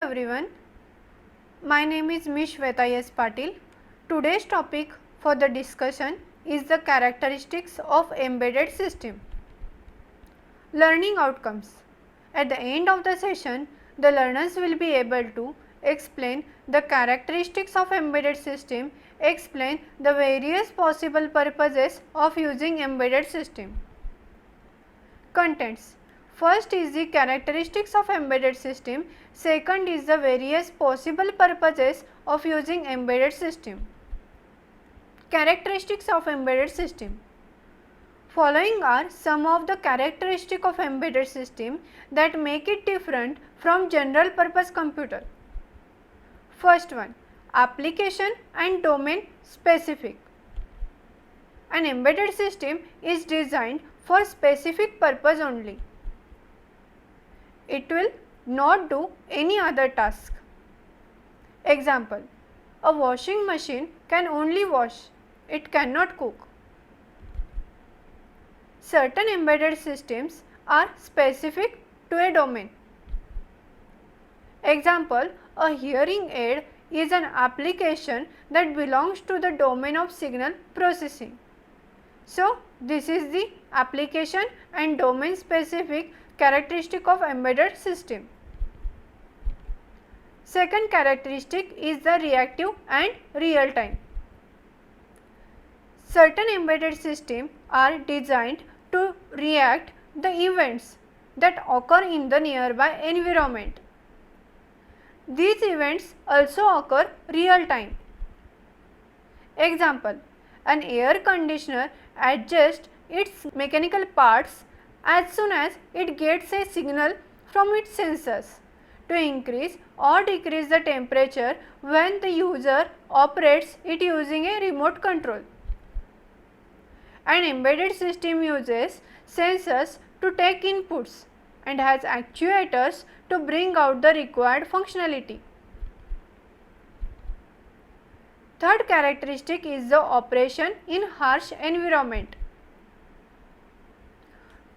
Everyone, my name is Ms. Shweta S. Patil. Today's topic for the discussion is the characteristics of embedded system. Learning outcomes. At the end of the session, the learners will be able to explain the characteristics of embedded system, explain the various possible purposes of using embedded system. Contents. First is the characteristics of embedded system, second is the various possible purposes of using embedded system. Characteristics of embedded system. Following are some of the characteristics of embedded system that make it different from general purpose computer. First one, application and domain specific. An embedded system is designed for specific purpose only. It will not do any other task. Example, a washing machine can only wash, it cannot cook. Certain embedded systems are specific to a domain. Example, a hearing aid is an application that belongs to the domain of signal processing. So, this is the application and domain specific characteristic of embedded system. Second characteristic is the reactive and real time. Certain embedded systems are designed to react the events that occur in the nearby environment. These events also occur real time. Example, an air conditioner adjusts its mechanical parts as soon as it gets a signal from its sensors to increase or decrease the temperature when the user operates it using a remote control. An embedded system uses sensors to take inputs and has actuators to bring out the required functionality. Third characteristic is the operation in harsh environment.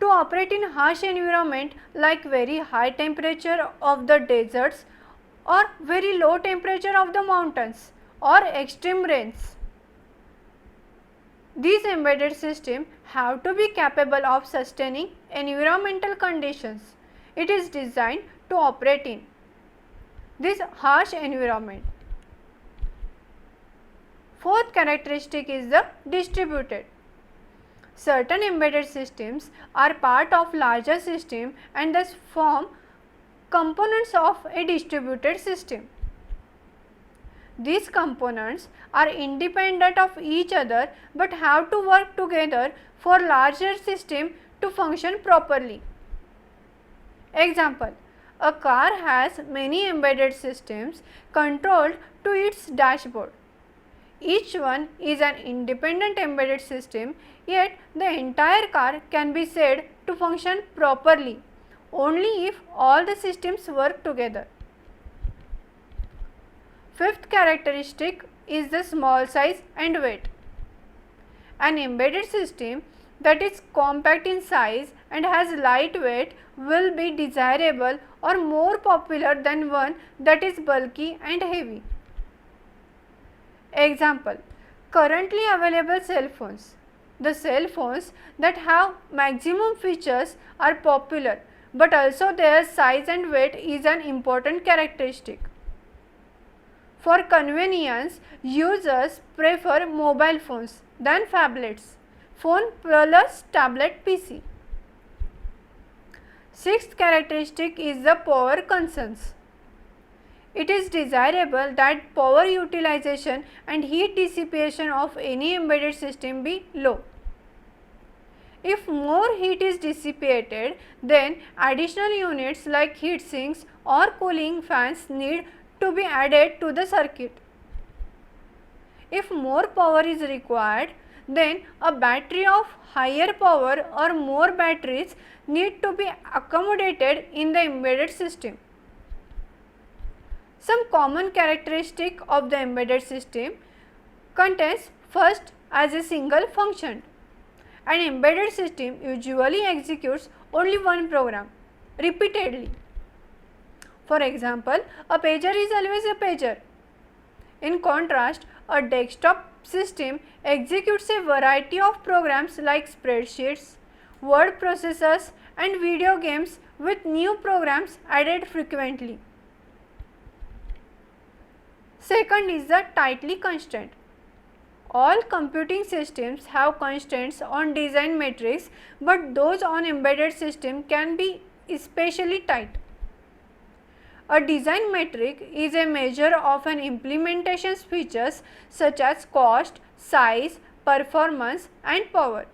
To operate in harsh environment like very high temperature of the deserts or very low temperature of the mountains or extreme rains, these embedded systems have to be capable of sustaining environmental conditions it is designed to operate in this harsh environment. Fourth characteristic is the distributed. Certain embedded systems are part of larger system and thus form components of a distributed system. These components are independent of each other but have to work together for larger system to function properly. Example, a car has many embedded systems controlled to its dashboard. Each one is an independent embedded system, yet the entire car can be said to function properly only if all the systems work together. Fifth characteristic is the small size and weight. An embedded system that is compact in size and has light weight will be desirable or more popular than one that is bulky and heavy. Example, currently available cell phones. The cell phones that have maximum features are popular, but also their size and weight is an important characteristic. For convenience, users prefer mobile phones than phablets, phone plus tablet PC. Sixth characteristic is the power concerns. It is desirable that power utilization and heat dissipation of any embedded system be low. If more heat is dissipated, then additional units like heat sinks or cooling fans need to be added to the circuit. If more power is required, then a battery of higher power or more batteries need to be accommodated in the embedded system. Some common characteristic of the embedded system contains first as a single function. An embedded system usually executes only one program repeatedly. For example, a pager is always a pager. In contrast, a desktop system executes a variety of programs like spreadsheets, word processors, and video games with new programs added frequently. Second is the tightly constrained. All computing systems have constraints on design metrics, but those on embedded system can be especially tight. A design metric is a measure of an implementation's features such as cost, size, performance, and power.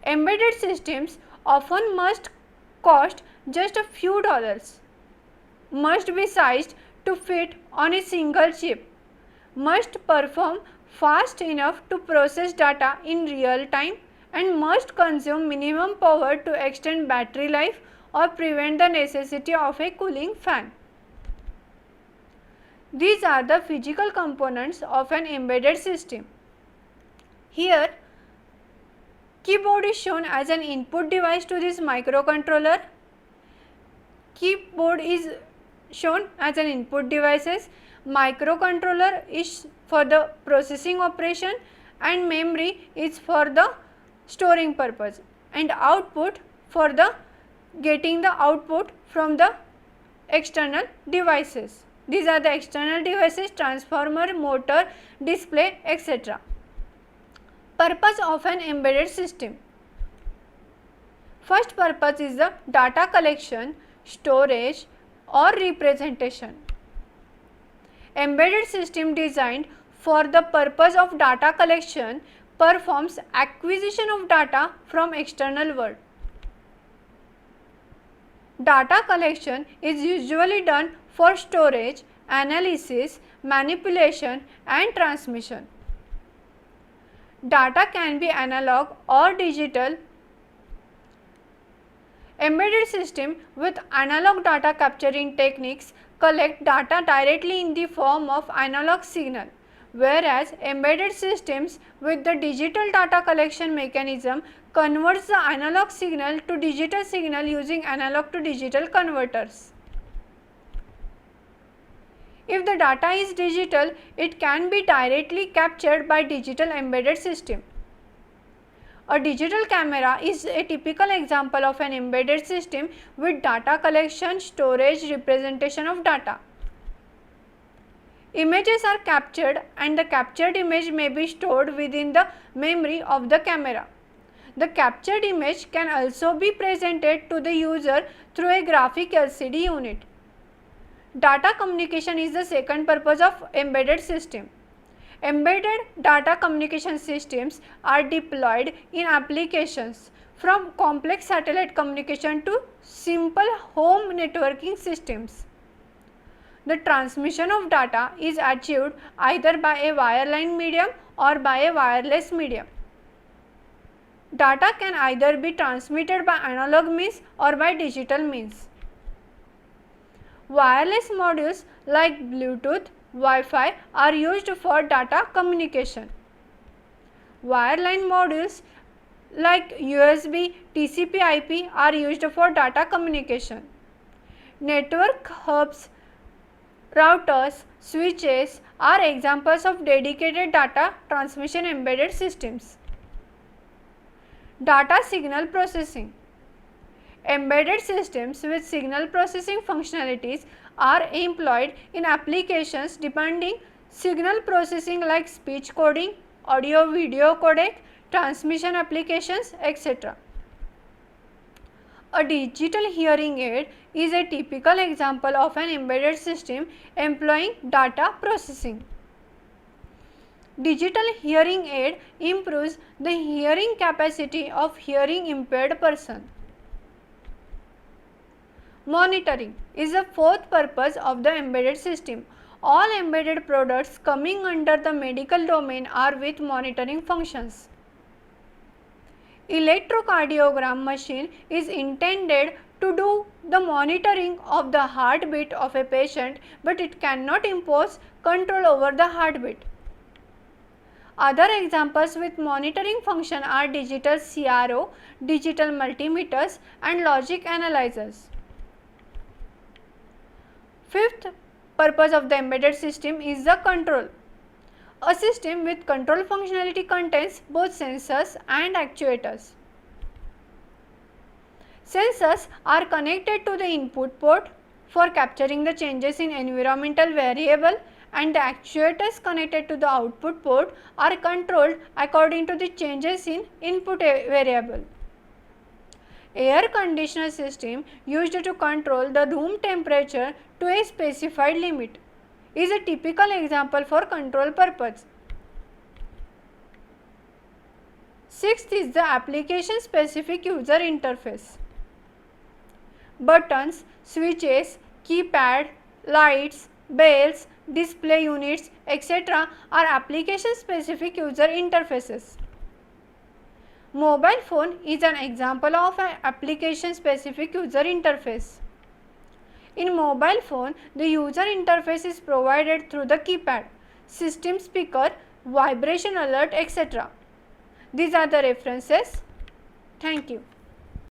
Embedded systems often must cost just a few dollars, must be sized to fit on a single chip, must perform fast enough to process data in real time, and must consume minimum power to extend battery life or prevent the necessity of a cooling fan. These are the physical components of an embedded system. Here, keyboard is shown as an input device to this microcontroller. Keyboard is shown as an input devices. Microcontroller is for the processing operation and memory is for the storing purpose, and output for the getting the output from the external devices. These are the external devices: transformer, motor, display, etc. Purpose of an embedded system. First purpose is the data collection, storage or representation. Embedded system designed for the purpose of data collection performs acquisition of data from external world. Data collection is usually done for storage, analysis, manipulation and transmission. Data can be analog or digital. Embedded system with analog data capturing techniques collect data directly in the form of analog signal, whereas embedded systems with the digital data collection mechanism converts the analog signal to digital signal using analog to digital converters. If the data is digital, it can be directly captured by digital embedded system. A digital camera is a typical example of an embedded system with data collection, storage, representation of data. Images are captured and the captured image may be stored within the memory of the camera. The captured image can also be presented to the user through a graphic LCD unit. Data communication is the second purpose of embedded system. Embedded data communication systems are deployed in applications from complex satellite communication to simple home networking systems. The transmission of data is achieved either by a wireline medium or by a wireless medium. Data can either be transmitted by analog means or by digital means. Wireless modules like Bluetooth, Wi-Fi are used for data communication. Wireline modules like USB, TCP/IP are used for data communication. Network hubs, routers, switches are examples of dedicated data transmission embedded systems. Data signal processing. Embedded systems with signal processing functionalities are employed in applications demanding signal processing like speech coding, audio-video codec, transmission applications, etc. A digital hearing aid is a typical example of an embedded system employing data processing. Digital hearing aid improves the hearing capacity of hearing impaired person. Monitoring is the fourth purpose of the embedded system. All embedded products coming under the medical domain are with monitoring functions. Electrocardiogram machine is intended to do the monitoring of the heartbeat of a patient, but it cannot impose control over the heartbeat. Other examples with monitoring function are digital CRO, digital multimeters and logic analyzers. purpose of the embedded system is the control. A system with control functionality contains both sensors and actuators. Sensors are connected to the input port for capturing the changes in environmental variable, and the actuators connected to the output port are controlled according to the changes in input variable. Air conditioner system used to control the room temperature to a specified limit is a typical example for control purpose. Sixth is the application specific user interface. Buttons, switches, keypad, lights, bells, display units, etc. are application specific user interfaces. Mobile phone is an example of an application specific user interface. In mobile phone, the user interface is provided through the keypad, system speaker, vibration alert, etc. These are the references. Thank you.